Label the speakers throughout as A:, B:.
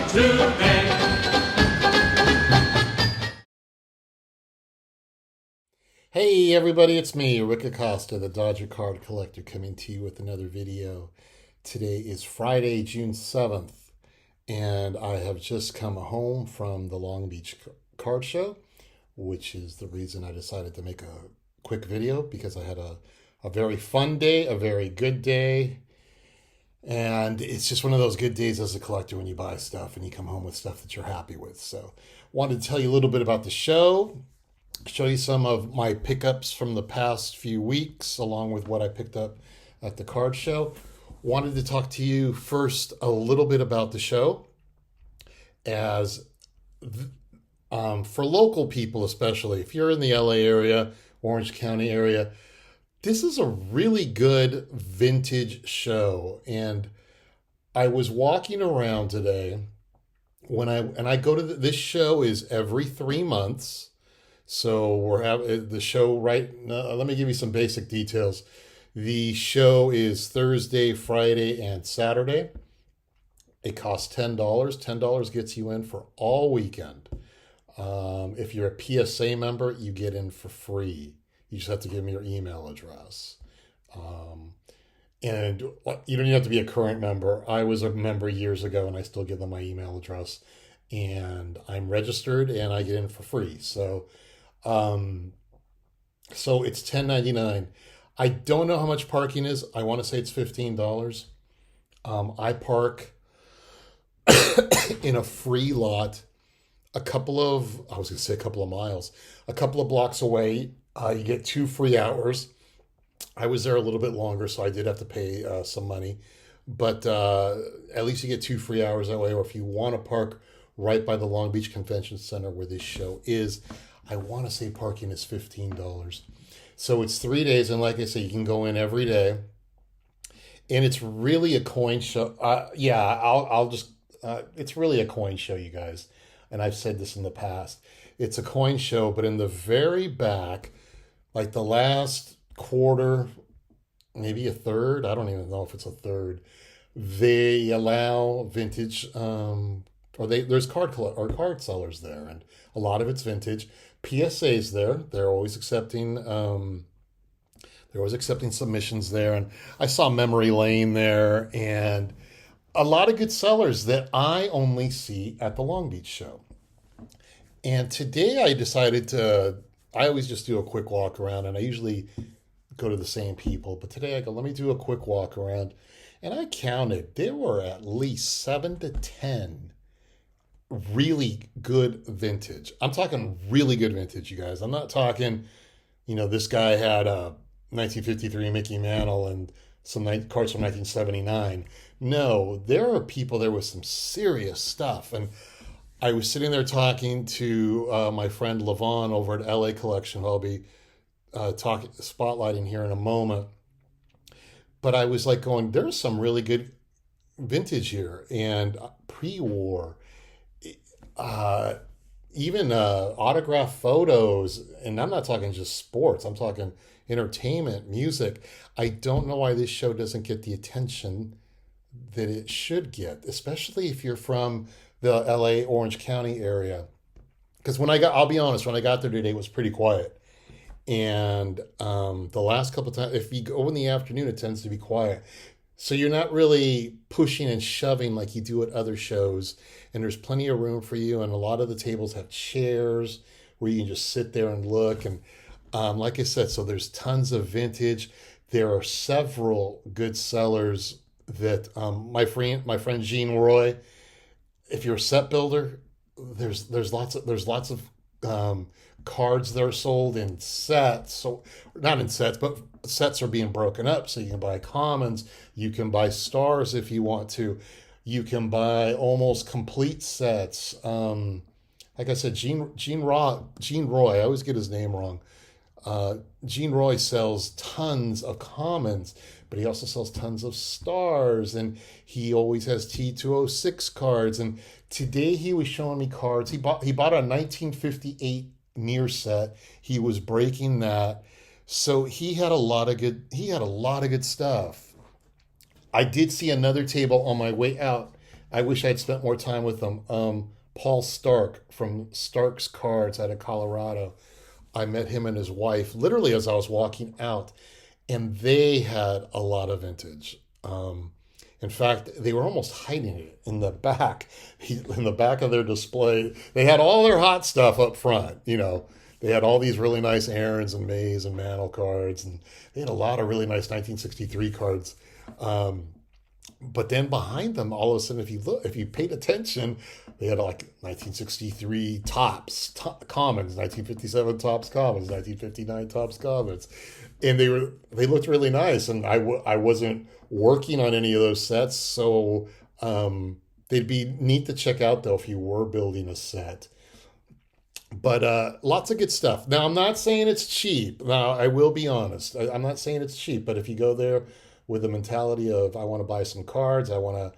A: two men.
B: Hey everybody, it's me, Rick Acosta, the Dodger Card Collector, coming to you with another video. Today is Friday, June 7th, and I have just come home from the Long Beach Card Show, which is the reason I decided to make a quick video, because I had a very fun day, a very good day, and it's just one of those good days as a collector when you buy stuff and you come home with stuff that you're happy with. So wanted to tell you a little bit about the show, show you some of my pickups from the past few weeks, along with what I picked up at the card show. Wanted to talk to you first a little bit about the show, as for local people, especially if you're in the LA area, Orange County area, this is a really good vintage show. And I was walking around today when I go to this show is every 3 months. So we're having the show right now. Let me give you some basic details. The show is Thursday, Friday, and Saturday. It costs $10. $10 gets you in for all weekend. If you're a PSA member, you get in for free. You just have to give me your email address. And you don't even have to be a current member. I was a member years ago, and I still give them my email address. And I'm registered, and I get in for free. So it's $10.99. I don't know how much parking is. I want to say it's $15. I park in a free lot a couple of miles, a couple of blocks away. You get 2 free hours. I was there a little bit longer, so I did have to pay some money. But at least you get 2 free hours that way. Or if you want to park right by the Long Beach Convention Center where this show is, I want to say parking is $15. So it's 3 days, and like I say, you can go in every day. And it's really a coin show. It's really a coin show, you guys. And I've said this in the past. It's a coin show, but in the very back, like the last quarter, maybe a third, I don't even know if it's a third, they allow vintage, there's card sellers there, and a lot of it's vintage. PSA's there. They're always accepting submissions there, and I saw Memory Lane there, and a lot of good sellers that I only see at the Long Beach show. And today I decided I always just do a quick walk around, and I usually go to the same people, but today I go, let me do a quick walk around, and I counted, there were at least 7 to 10 really good vintage. I'm talking really good vintage, you guys. I'm not talking, this guy had a 1953 Mickey Mantle and some cards from 1979. No, there are people there with some serious stuff. And I was sitting there talking to my friend Levon over at LA Collection, who I'll be spotlighting here in a moment. But I was like going, there's some really good vintage here, and pre-war, even autograph photos, and I'm not talking just sports, I'm talking entertainment, music. I don't know why this show doesn't get the attention that it should get, especially if you're from the LA Orange County area. Because I'll be honest, when I got there today, it was pretty quiet. And the last couple of times, if you go in the afternoon, it tends to be quiet. So you're not really pushing and shoving like you do at other shows. And there's plenty of room for you. And a lot of the tables have chairs where you can just sit there and look. And like I said, so there's tons of vintage. There are several good sellers that my friend Jean Roy, if you're a set builder, there's lots of cards that are sold in sets. So not in sets, but sets are being broken up. So you can buy commons, you can buy stars if you want to. You can buy almost complete sets. Like I said, Gene Roy, I always get his name wrong. Gene Roy sells tons of commons, but he also sells tons of stars, and he always has T206 cards. And today he was showing me cards. He bought a 1958 near set. He was breaking that. So he had a lot of good stuff. I did see another table on my way out I wish I'd spent more time with them. Paul Stark from Stark's Cards out of Colorado. I met him and his wife literally as I was walking out, and they had a lot of vintage. In fact, they were almost hiding it in the back, in the back of their display. They had all their hot stuff up front. They had all these really nice Aaron's and Mays and Mantle cards, and they had a lot of really nice 1963 cards. Um, but then behind them, all of a sudden, if you paid attention, they had like 1963 commons, 1957 tops commons, 1959 tops commons, and they looked really nice. And I wasn't working on any of those sets, so they'd be neat to check out though if you were building a set. But lots of good stuff. Now, I'm not saying it's cheap. Now, I will be honest. I'm not saying it's cheap, but if you go there with the mentality of I want to buy some cards, I want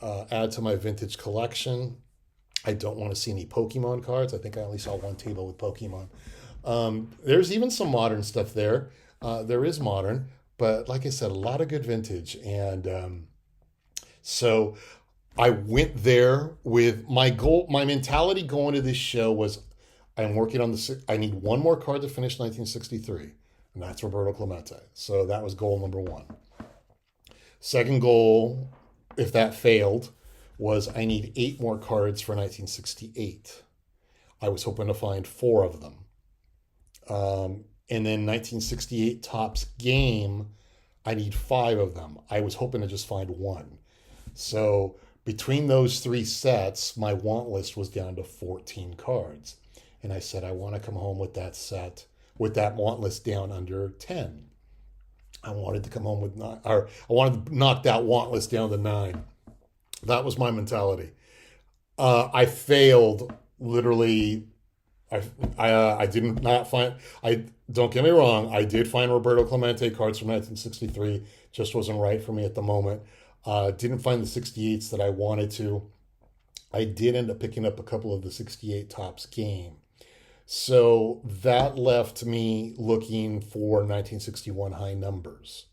B: to add to my vintage collection. I don't want to see any Pokemon cards. I think I only saw one table with Pokemon. There's even some modern stuff there. There is modern, but like I said, a lot of good vintage. And so I went there with my goal. My mentality going to this show was I'm working on I need one more card to finish 1963, and that's Roberto Clemente. So that was goal number one. Second goal, if that failed, was I need 8 more cards for 1968. I was hoping to find 4 of them. And then 1968 Topps Game, I need 5 of them. I was hoping to just find 1. So between those 3 sets, my want list was down to 14 cards. And I said, I want to come home with that set, with that want list down under 10. I wanted to come home with 9, or I wanted to knock that want list down to 9. That was my mentality. I failed literally. I did not find. I don't get me wrong. I did find Roberto Clemente cards from 1963. Just wasn't right for me at the moment. Didn't find the 68s that I wanted to. I did end up picking up a couple of the 68 Topps Game. So that left me looking for 1961 high numbers.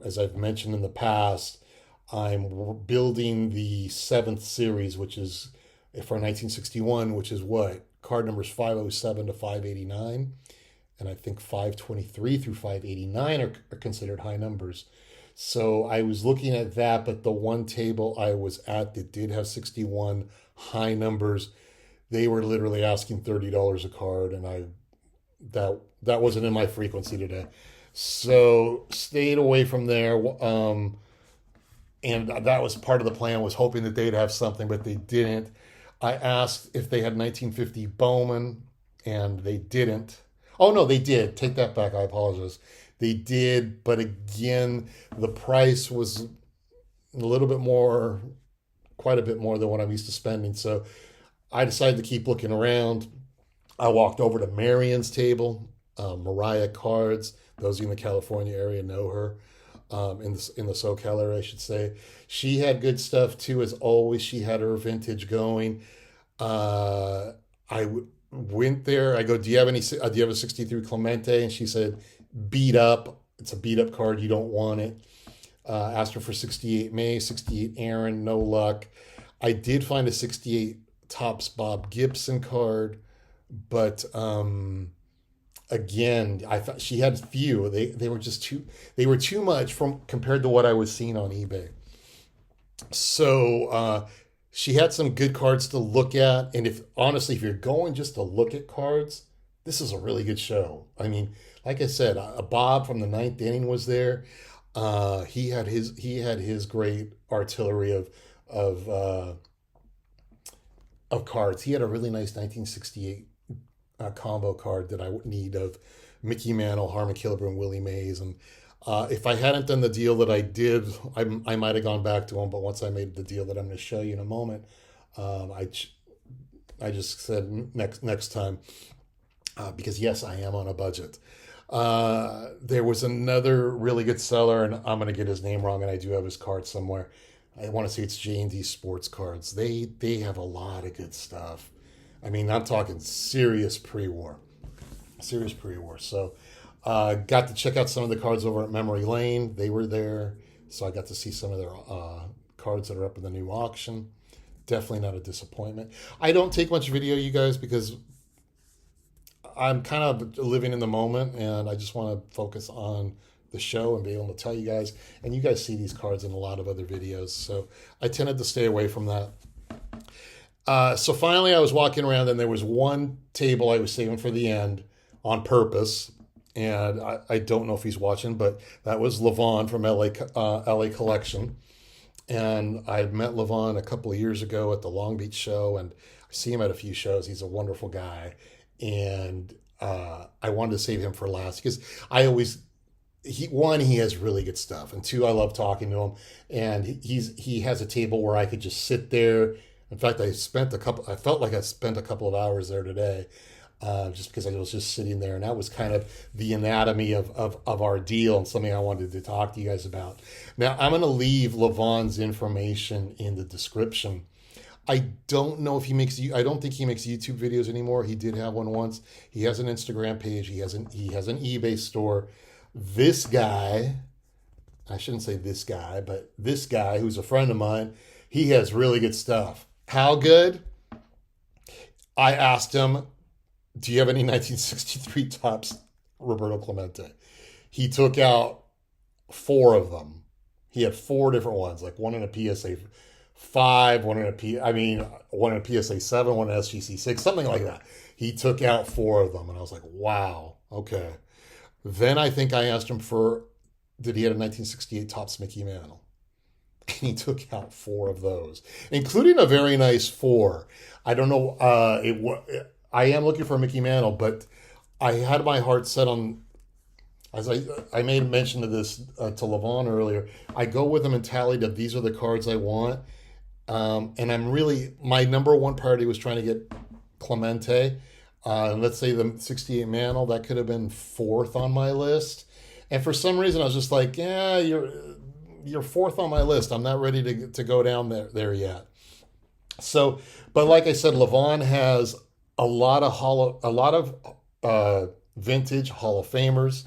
B: As I've mentioned in the past, I'm building the 7th series, which is for 1961, which is what? Card numbers 507 to 589. And I think 523 through 589 are considered high numbers. So I was looking at that, but the one table I was at that did have 61 high numbers, they were literally asking $30 a card, and that wasn't in my frequency today. So stayed away from there. And that was part of the plan, was hoping that they'd have something, but they didn't. I asked if they had 1950 Bowman, and they didn't. Oh, no, they did. Take that back. I apologize. They did, but again, the price was a little bit more, quite a bit more than what I'm used to spending. So I decided to keep looking around. I walked over to Marion's table, Mariah Cards. Those in the California area know her. In the SoCal area, I should say. She had good stuff too, as always. She had her vintage going. Went there. I go, do you have a 63 Clemente? And she said, beat up. It's a beat up card. You don't want it. Asked her for 68 May, 68 Aaron. No luck. I did find a 68 Topps Bob Gibson card, but again, I thought she had few. They were just too much from compared to what I was seeing on eBay. So she had some good cards to look at, and if you're going just to look at cards, this is a really good show. I mean, like I said, Bob from the ninth inning was there. He had his great artillery of cards. He had a really nice 1968 combo card that I would need of Mickey Mantle, Harmon Killebrew, and Willie Mays. And if I hadn't done the deal that I did, I might have gone back to him. But once I made the deal that I'm going to show you in a moment, I just said next time, because yes, I am on a budget. There was another really good seller, and I'm going to get his name wrong, and I do have his card somewhere. I want to say it's J&D Sports Cards. They have a lot of good stuff. I mean, I'm talking serious pre-war. So got to check out some of the cards over at Memory Lane. They were there, so I got to see some of their cards that are up in the new auction. Definitely not a disappointment. I don't take much video, you guys, because I'm kind of living in the moment and I just want to focus on the show and be able to tell you guys. And you guys see these cards in a lot of other videos. So I tended to stay away from that. So finally I was walking around and there was one table I was saving for the end on purpose. And I don't know if he's watching, but that was Levon from LA Collection. And I met Levon a couple of years ago at the Long Beach show, and I see him at a few shows. He's a wonderful guy. And I wanted to save him for last because he has really good stuff. And two, I love talking to him. And he has a table where I could just sit there. In fact, I felt like I spent a couple of hours there today. Just because I was just sitting there, and that was kind of the anatomy of our deal and something I wanted to talk to you guys about. Now, I'm going to leave Levon's information in the description. I don't know if I don't think he makes YouTube videos anymore. He did have one once. He has an Instagram page. He has an eBay store. This guy, I shouldn't say this guy, but this guy who's a friend of mine, he has really good stuff. How good? I asked him, do you have any 1963 Topps Roberto Clemente? He took out 4 of them. He had 4 different ones, like one in a PSA 5, one in a PSA 7, one in a SGC 6, something like that. He took out 4 of them, and I was like, wow, okay. Then I think I asked him did he have a 1968 Topps Mickey Mantle? And he took out 4 of those, including a very nice 4. I don't know, I am looking for a Mickey Mantle, but I had my heart set on, as I made mention of this to Levon earlier, I go with a mentality that these are the cards I want. And my number one priority was trying to get Clemente. Let's say the 68 Mantle, that could have been 4th on my list. And for some reason, I was just like, yeah, you're 4th on my list. I'm not ready to go down there yet. So, but like I said, Levon has a lot of vintage Hall of Famers.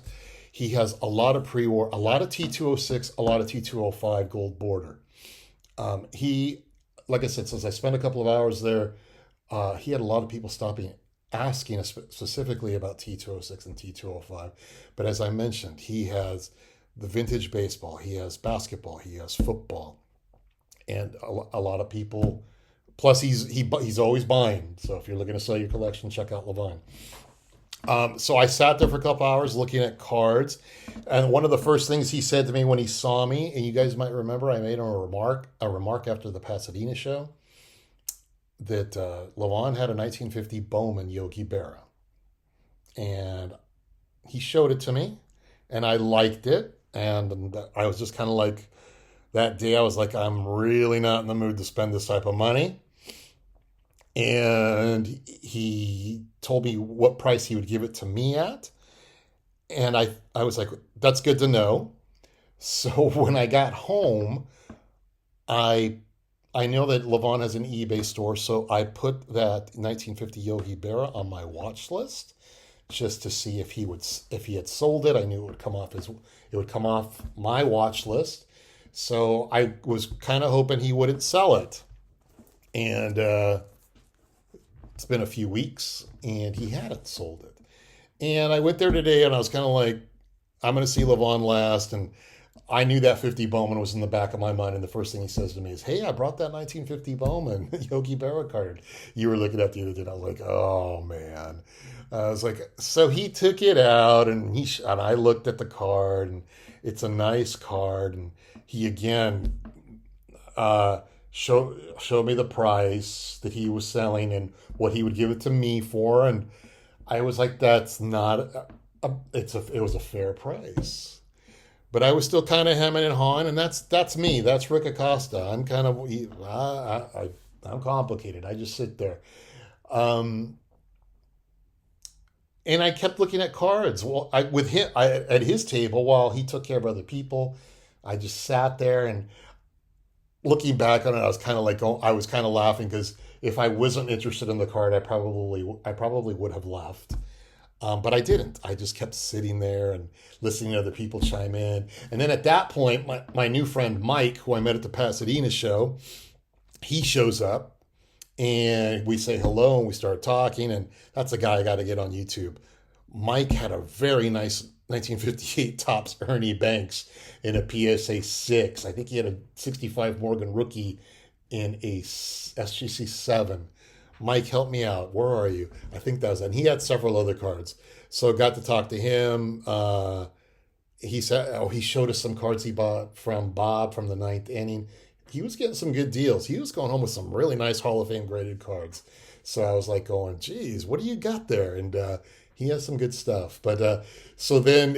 B: He has a lot of pre-war, a lot of T206, a lot of T205 gold border. Like I said, since I spent a couple of hours there, he had a lot of people asking specifically about T206 and T205. But as I mentioned, he has the vintage baseball, he has basketball, he has football, and a lot of people. Plus, he's always buying. So if you're looking to sell your collection, check out Levon. So I sat there for a couple hours looking at cards. And one of the first things he said to me when he saw me, and you guys might remember, I made him a remark after the Pasadena show, that Levon had a 1950 Bowman Yogi Berra. And he showed it to me, and I liked it. And I was just kind of like, that day I was like, I'm really not in the mood to spend this type of money. And he told me what price he would give it to me at. And I was like, that's good to know. So when I got home, I know that Levon has an eBay store, so I put that 1950 Yogi Berra on my watch list just to see if he had sold it. I knew it would come off my watch list. So I was kind of hoping he wouldn't sell it. And it's been a few weeks, and he hadn't sold it. And I went there today, and I was kind of like, I'm going to see Levon last. And I knew that 50 Bowman was in the back of my mind. And the first thing he says to me is, hey, I brought that 1950 Bowman Yogi Berra card you were looking at the other day. And I was like, oh, man. I was like, so he took it out, and I looked at the card, and it's a nice card. And he again showed me the price that he was selling and what he would give it to me for, and I was like, that's not it was a fair price. But I was still kind of hemming and hawing, and that's me. That's Rick Acosta. I'm kind of I'm complicated. I just sit there. And I kept looking at cards. Well, at his table while he took care of other people. I just sat there, and looking back on it, I was kind of laughing because if I wasn't interested in the card, I probably would have left. But I didn't. I just kept sitting there and listening to other people chime in. And then at that point, my new friend Mike, who I met at the Pasadena show, he shows up and we say hello and we start talking. And that's a guy I got to get on YouTube. Mike had a very nice 1958 Topps Ernie Banks in a PSA 6. I think he had a 65 Morgan rookie in a SGC 7. Mike, help me out. Where are you? I think that was it. And he had several other cards. So got to talk to him. He said, oh, he showed us some cards he bought from Bob from the ninth inning. He was getting some good deals. He was going home with some really nice Hall of Fame graded cards. So I was like going, geez, what do you got there? And he has some good stuff. But so then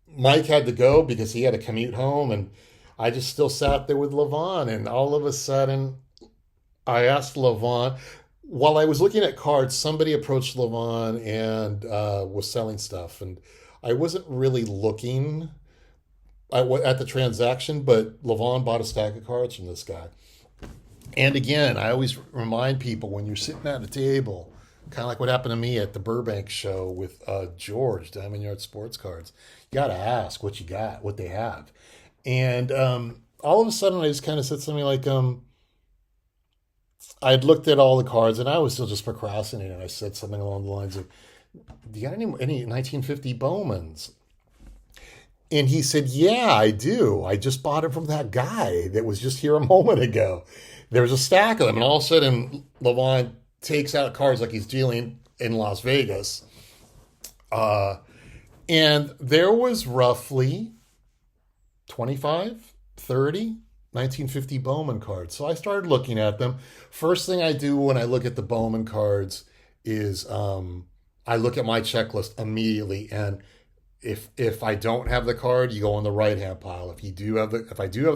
B: Mike had to go because he had to commute home. And I just still sat there with Levon. And all of a sudden, I asked Levon, while I was looking at cards, somebody approached Levon and was selling stuff. And I wasn't really looking at the transaction, but Levon bought a stack of cards from this guy. And again, I always remind people when you're sitting at a table, kind of like what happened to me at the Burbank show with George, Diamond Yard Sports Cards, you got to ask what you got, what they have. And all of a sudden, I just kind of said something like, I'd looked at all the cards and I was still just procrastinating. I said something along the lines of, do you got any 1950 Bowmans? And he said, yeah, I do. I just bought it from that guy that was just here a moment ago. There was a stack of them. And all of a sudden, Levon takes out cards like he's dealing in Las Vegas. And there was roughly 25, 30 1950 Bowman cards. So I started looking at them. First thing I do when I look at the Bowman cards is I look at my checklist immediately, and if I don't have the card, you go on the right hand pile. If I do have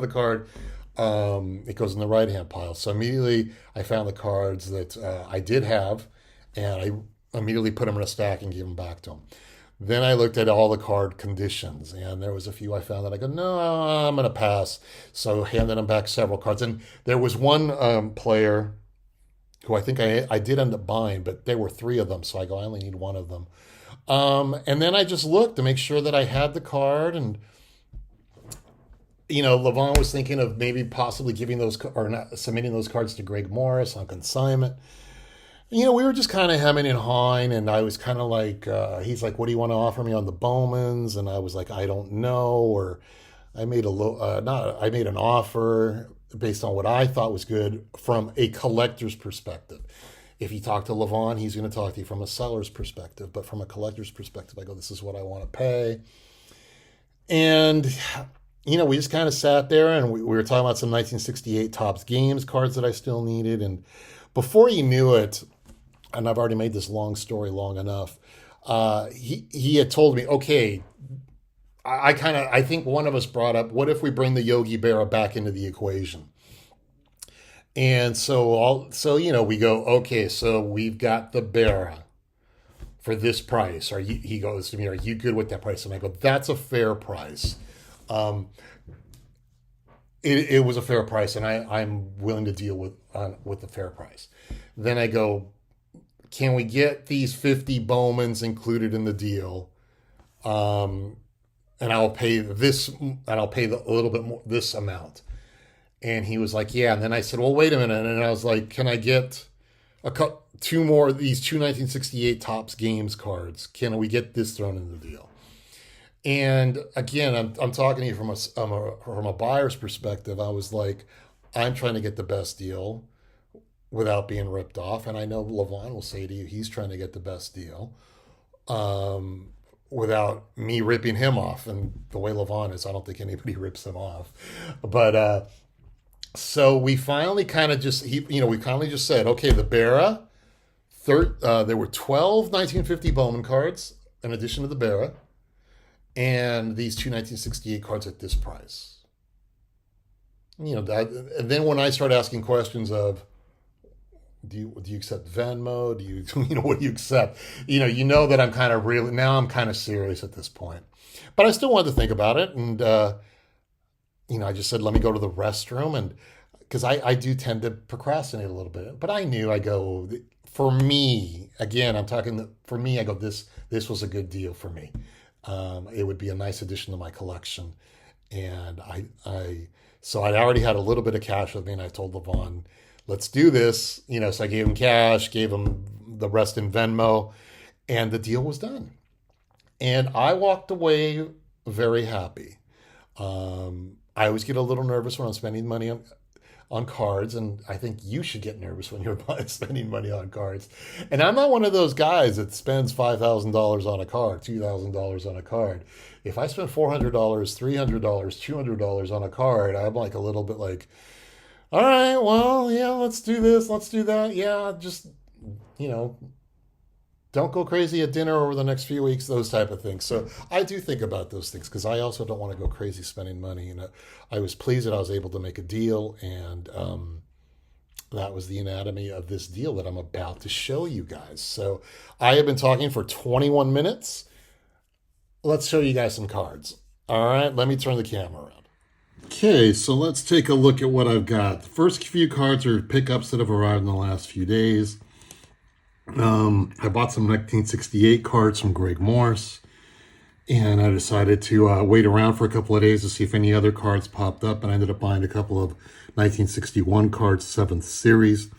B: the card, it goes in the right hand pile. So immediately I found the cards that I did have, and I immediately put them in a stack and gave them back to him. Then I looked at all the card conditions, and there was a few I found that I go, no, I'm going to pass. So handed him back several cards. And there was one player who I think I did end up buying, but there were three of them. So I go, I only need one of them. And then I just looked to make sure that I had the card. And, Levon was thinking of maybe possibly giving those or not submitting those cards to Greg Morris on consignment. We were just kind of hemming and hawing, and I was kind of like, he's like, what do you want to offer me on the Bowmans? And I was like, I don't know. Or I made I made an offer based on what I thought was good from a collector's perspective. If you talk to Levon, he's going to talk to you from a seller's perspective. But from a collector's perspective, I go, this is what I want to pay. And, we just kind of sat there, and we were talking about some 1968 Topps Games cards that I still needed. And before you knew it, and I've already made this long story long enough, he had told me, okay, I think one of us brought up, what if we bring the Yogi Berra back into the equation? And so we go, okay, so we've got the Berra for this price. He goes to me, are you good with that price? And I go, that's a fair price. It was a fair price, and I'm willing to deal with the fair price. Then I go, can we get these 50 Bowmans included in the deal? And I'll pay this, and I'll pay a little bit more, this amount. And he was like, yeah. And then I said, well, wait a minute. And I was like, can I get two more of these 1968 Topps Games cards? Can we get this thrown in the deal? And again, I'm talking to you from a buyer's perspective. I was like, I'm trying to get the best deal without being ripped off. And I know Levon will say to you, he's trying to get the best deal without me ripping him off. And the way Levon is, I don't think anybody rips him off. But so we finally kind of just, we finally just said, okay, the Berra, there were 12 1950 Bowman cards in addition to the Berra, and these two 1968 cards at this price. And then when I start asking questions of, do you accept Venmo? Do you, what do you accept? That I'm kind of I'm kind of serious at this point. But I still wanted to think about it. And, I just said, let me go to the restroom. And because I do tend to procrastinate a little bit. But I knew, I go, for me, again, I'm talking, for me, I go, this was a good deal for me. It would be a nice addition to my collection. And so I already had a little bit of cash with me, and I told Levon, let's do this. So I gave him cash, gave him the rest in Venmo, and the deal was done. And I walked away very happy. I always get a little nervous when I'm spending money on cards, and I think you should get nervous when you're spending money on cards. And I'm not one of those guys that spends $5,000 on a card, $2,000 on a card. If I spend $400, $300, $200 on a card, I'm like a little bit like, all right, well, yeah, let's do this, let's do that. Yeah, just, you know, don't go crazy at dinner over the next few weeks, those type of things. So I do think about those things because I also don't want to go crazy spending money. I was pleased that I was able to make a deal, and that was the anatomy of this deal that I'm about to show you guys. So I have been talking for 21 minutes. Let's show you guys some cards. All right, let me turn the camera around. Okay, so let's take a look at what I've got. The first few cards are pickups that have arrived in the last few days. I bought some 1968 cards from Greg Morse, and I decided to wait around for a couple of days to see if any other cards popped up, and I ended up buying a couple of 1961 cards, 7th series.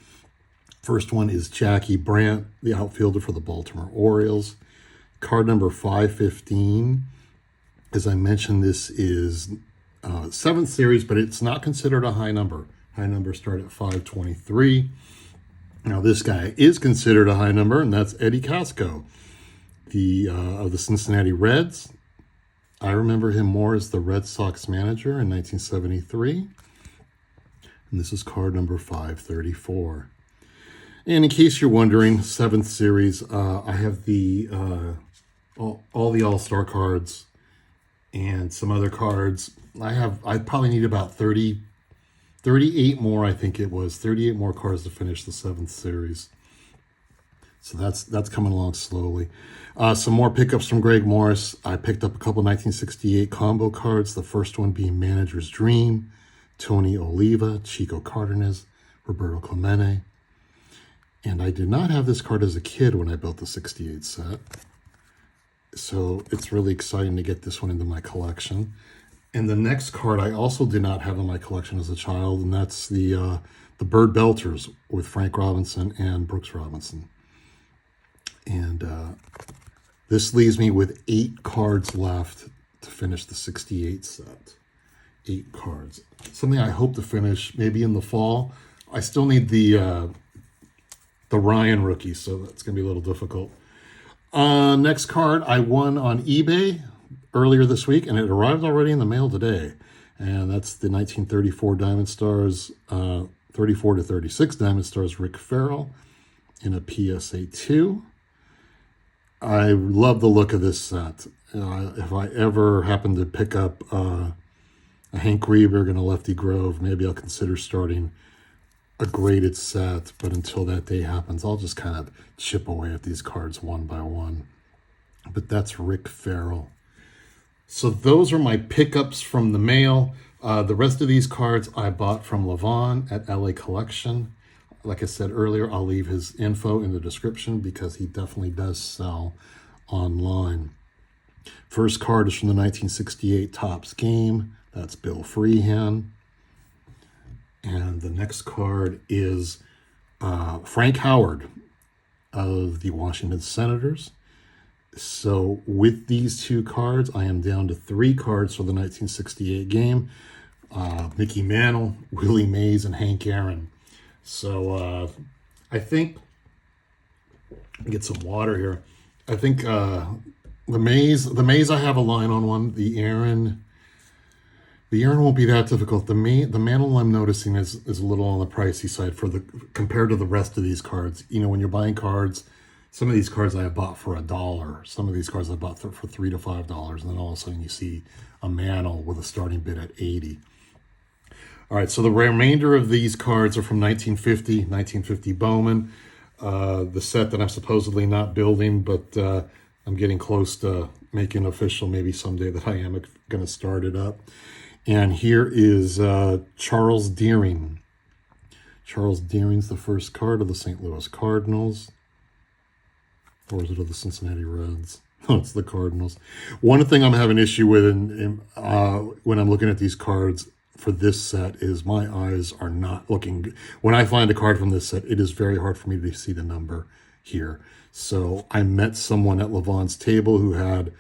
B: First one is Jackie Brandt, the outfielder for the Baltimore Orioles. Card number 515. As I mentioned, this is 7th series, but it's not considered a high number. High numbers start at 523. Now, this guy is considered a high number, and that's Eddie Casco, of the Cincinnati Reds. I remember him more as the Red Sox manager in 1973. And this is card number 534. And in case you're wondering, 7th series, I have the all the All-Star cards and some other cards. I probably need about 38 more, I think it was. 38 more cards to finish the 7th series. So that's coming along slowly. Some more pickups from Greg Morris. I picked up a couple 1968 combo cards. The first one being Manager's Dream, Tony Oliva, Chico Cardenas, Roberto Clemente. And I did not have this card as a kid when I built the 68 set. So it's really exciting to get this one into my collection. And the next card I also did not have in my collection as a child, and that's the Bird Belters with Frank Robinson and Brooks Robinson. And this leaves me with 8 cards left to finish the 68 set. 8 cards. Something I hope to finish maybe in the fall. I still need the Ryan rookie, so that's going to be a little difficult. Next card I won on eBay earlier this week, and it arrived already in the mail today. And that's the 1934 Diamond Stars, 34 to 36 Diamond Stars Rick Farrell in a PSA 2. I love the look of this set. If I ever happen to pick up a Hank Greenberg and a Lefty Grove, maybe I'll consider starting a graded set. But until that day happens, I'll just kind of chip away at these cards one by one. But that's Rick Farrell. So those are my pickups from the mail. The rest of these cards I bought from Levon at LA Collection. Like I said earlier, I'll leave his info in the description because he definitely does sell online. First card is from the 1968 Topps game. That's Bill Freehan. And the next card is Frank Howard of the Washington Senators. So with these 2 cards, I am down to 3 cards for the 1968 game. Mickey Mantle, Willie Mays, and Hank Aaron. So I think, get some water here. I think the Mays I have a line on one. The Aaron won't be that difficult. The Mantle I'm noticing is a little on the pricey side compared to the rest of these cards. You know, when you're buying cards, some of these cards I have bought for $1. Some of these cards I bought for $3 to $5, and then all of a sudden you see a Mantle with a starting bid at $80. All right, so the remainder of these cards are from 1950 Bowman, the set that I'm supposedly not building, but I'm getting close to making official maybe someday that I am going to start it up. And here is Charles Deering, Charles Deering's the first card of the St. Louis Cardinals. Or is it of the Cincinnati Reds? Oh, it's the Cardinals. One thing I'm having issue with when I'm looking at these cards for this set is my eyes are not looking. When I find a card from this set, it is very hard for me to see the number here. So I met someone at Levon's table who had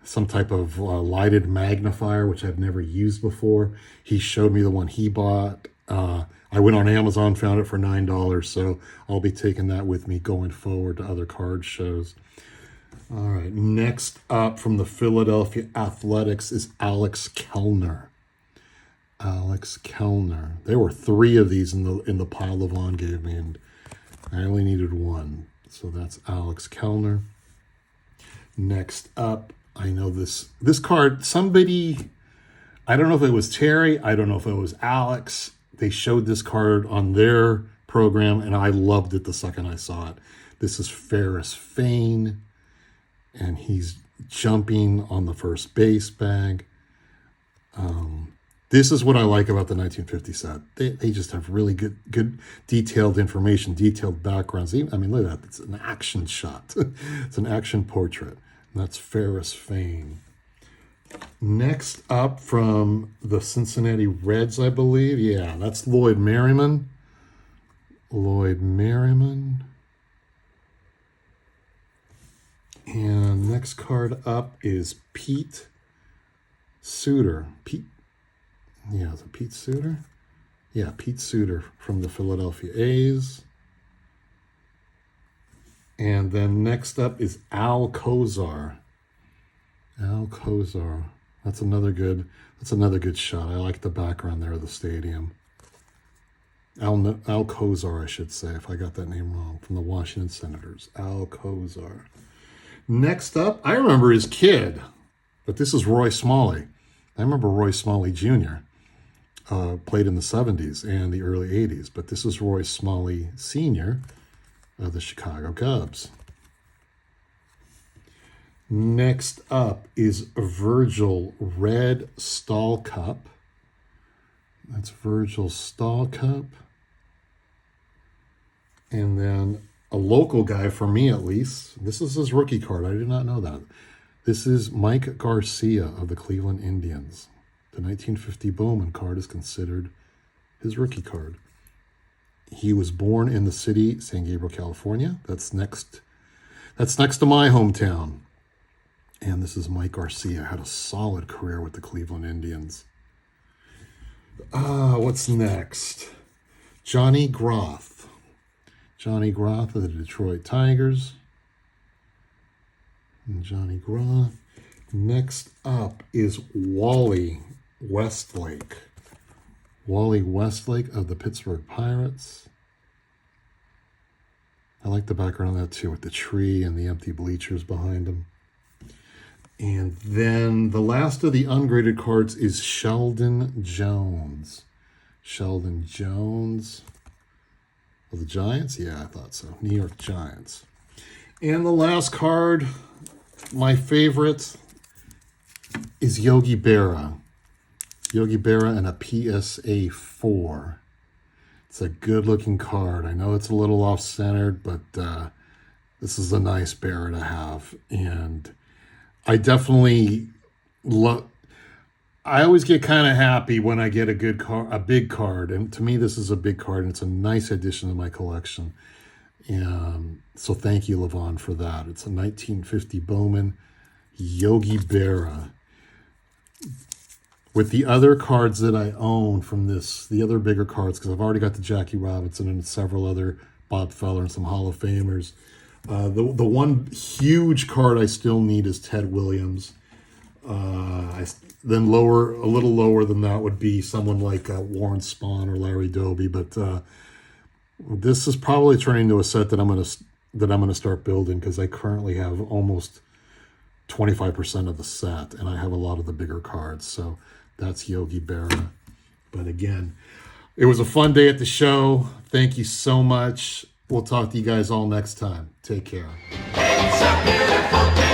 B: some type of lighted magnifier, which I've never used before. He showed me the one he bought. I went on Amazon, found it for $9, so I'll be taking that with me going forward to other card shows. All right, next up from the Philadelphia Athletics is Alex Kellner. Alex Kellner. There were 3 of these in the pile Levon gave me, and I only needed 1. So that's Alex Kellner. Next up, I know this card, somebody, I don't know if it was Terry, I don't know if it was Alex. They showed this card on their program, and I loved it the second I saw it. This is Ferris Fane, and he's jumping on the first base bag. This is what I like about the 1950 set. They just have really good detailed information, detailed backgrounds. I mean, look at that. It's an action shot. It's an action portrait. And that's Ferris Fane. Next up from the Cincinnati Reds, I believe. Yeah, that's Lloyd Merriman. Lloyd Merriman. And next card up is Pete Suter. Yeah, is it Pete Suter? Yeah, Pete Suter from the Philadelphia A's. And then next up is Al Kozar. Al Kozar. That's another good shot. I like the background there of the stadium. Al Kozar, I should say, if I got that name wrong, from the Washington Senators. Al Kozar. Next up, I remember his kid, but this is Roy Smalley. I remember Roy Smalley Jr. Played in the 70s and the early 80s, but this is Roy Smalley Sr. of the Chicago Cubs. Next up is Virgil Red Stahl Cup. That's Virgil Stahl Cup. And then a local guy, for me at least, this is his rookie card. I did not know that. This is Mike Garcia of the Cleveland Indians. The 1950 Bowman card is considered his rookie card. He was born in the city, San Gabriel, California. That's next to my hometown. And this is Mike Garcia. Had a solid career with the Cleveland Indians. What's next? Johnny Groth. Johnny Groth of the Detroit Tigers. And Johnny Groth. Next up is Wally Westlake. Wally Westlake of the Pittsburgh Pirates. I like the background of that too, with the tree and the empty bleachers behind him. And then the last of the ungraded cards is Sheldon Jones. Sheldon Jones of the Giants? Yeah, I thought so. New York Giants. And the last card, my favorite, is Yogi Berra. Yogi Berra and a PSA 4. It's a good-looking card. I know it's a little off-centered, but this is a nice Berra to have. And I definitely love... I always get kind of happy when I get a good card, a big card. And to me, this is a big card, and it's a nice addition to my collection. And so thank you, Levon, for that. It's a 1950 Bowman Yogi Berra. With the other cards that I own from this, the other bigger cards, because I've already got the Jackie Robinson and several other Bob Feller and some Hall of Famers. The one huge card I still need is Ted Williams. Then a little lower than that would be someone like Warren Spahn or Larry Doby. But this is probably turning into a set that I'm gonna start building, because I currently have almost 25% of the set, and I have a lot of the bigger cards. So that's Yogi Berra. But again, it was a fun day at the show. Thank you so much. We'll talk to you guys all next time. Take care. It's a beautiful day.